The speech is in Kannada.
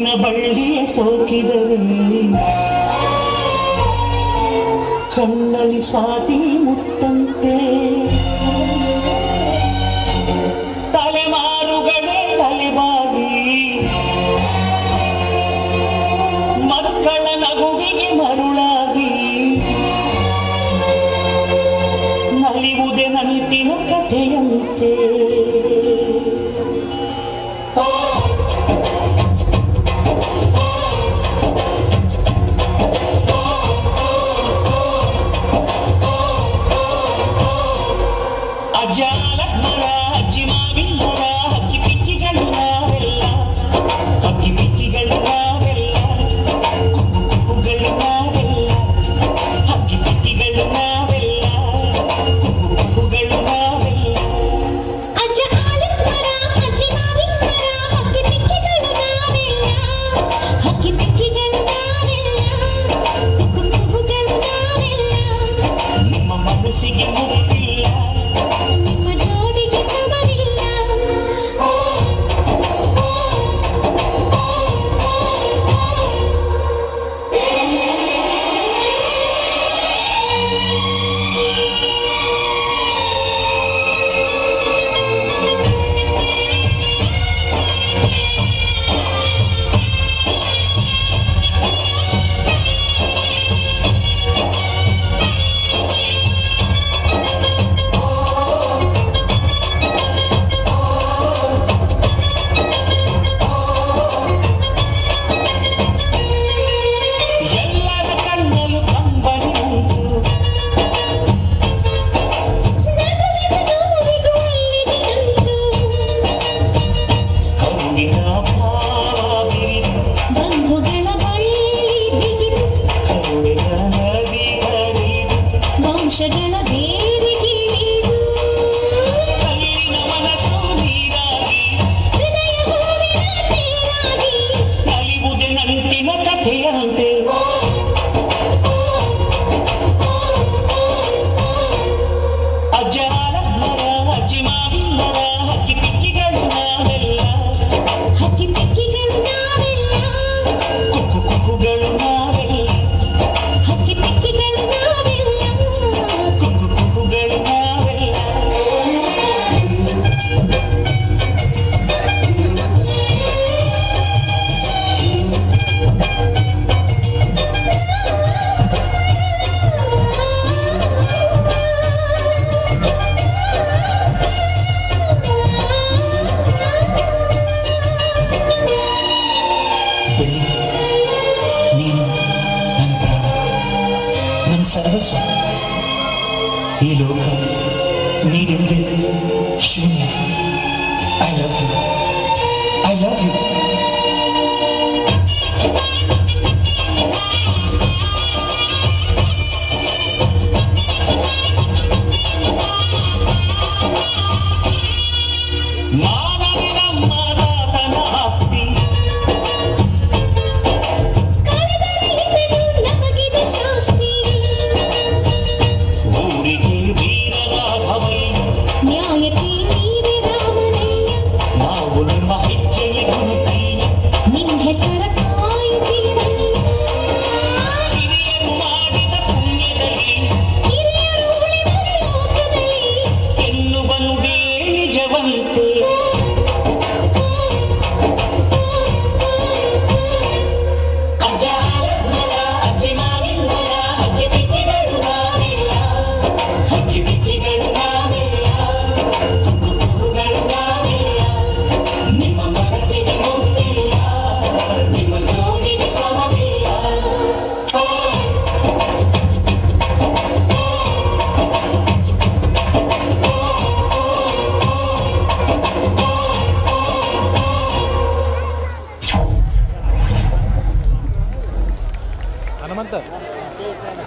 ಬಳ್ಳಿಯ ಸೋಕಿದರೆ ಕಣ್ಣಲ್ಲಿ ಸ್ವಾತಿ ಮುತ್ತಂತೆ ತಲೆಮಾರುಗಳೇ ತಲೆಬಾಗಿ ಮಕ್ಕಳ ನಗುವಿಗೆ ಮರುಳಾಗಿ ನಲಿವುದೇ ನಂಟಿನ ಕಥೆಯಂತೆ. ಅಜ್ಜಾಲ ಮರ ಅಜ್ಜಿ ಮಾವಿನ ಮರ ಹಕ್ಕಿ ಪಿಕ್ಕಿಗಳು ನಾವೆಲ್ಲ, ಹಕ್ಕಿ ಪಿಕ್ಕಿಗಳು ನಾವೆಲ್ಲ, ಕುಕ್ಕು ಕುಕ್ಕುಗಳು ನಾವೆಲ್ಲ, ಹಕ್ಕಿ ಪಿಕ್ಕಿಗಳು ನಾವೆಲ್ಲ, ಕುಕ್ಕು ಕುಕ್ಕುಗಳು ನಾವೆಲ್ಲ. ಅಜ್ಜ ಆಲದ ಮರ ಅಜ್ಜಿ ಮಾವಿನ ಮರ ಹಕ್ಕಿ ಪಿಕ್ಕಿಗಳು ನಾವೆಲ್ಲ, ಹಕ್ಕಿ ಪಿಕ್ಕಿಗಳು ನಾವೆಲ್ಲ, ಕುಕ್ಕು ಕುಕ್ಕುಗಳು ನಾವೆಲ್ಲ. ನಿಮ್ಮ ಮನಸ್ಸಿಗೆ ಮುಟ್ಟಿಲ್ಲ, ನಿಮ್ಮ ಜೋಡಿಗೆ ಸಮವಿಲ್ಲ. ಎಲ್ಲರ ಕಣ್ಣಲ್ಲೂ ಕಂಬನಿ ಉಂಟು, ನಗುವಿಗೂ ನೋವಿಗೂ ಅಲ್ಲಿಗೆ ಅಂಟು, ಕರುಳಿನ ಭಾವ ಬಿರಿದು, ಬಂಧುಗಳ ಬಳ್ಳಿ ಬಿಗಿದು, ಕರುಳಿನ ನದಿ ಹರಿದು, ವಂಶಗಳ ಬೇರಿಗಿಳಿದು, ಕಲ್ಲಿನ ಮನಸ್ಸು ನೀರಾಗಿ, ಹೃದಯ ಹೂವಿನ ತೇರಾಗಿ. ನಲಿವುದೇ ನಂಟಿನ ಕಥೆಯಂತೆ. ಅಜ್ಜಾಲ ಮರ ಅಜ್ಜಿ ಮಾವಿನ ಮರ ಹಕ್ಕಿ ಪಿಕ್ಕಿಗಳು ನಾವೆಲ್ಲ, ಹಕ್ಕಿ ಪಿಕ್ಕಿಗಳು ನಾವೆಲ್ಲ, ಕುಕ್ಕು ಕುಕ್ಕುಗಳು ನಾವೆಲ್ಲ, ಹಕ್ಕಿ ಪಿಕ್ಕಿಗಳು ನಾವೆಲ್ಲ. ಕುಕ್ಕು ಕುಕ್ಕುಗಳು ನಾವೆಲ್ಲ. ಬೆಳ್ಳಿ, ನೀನು ನನ್ನ ಪ್ರಾಣ, ನನ್ನ ಸರ್ವಸ್ವ. ಈ ಲೋಕ ನೀಡಿದರೆ ಶೂನ್ಯ. I love you, I love you.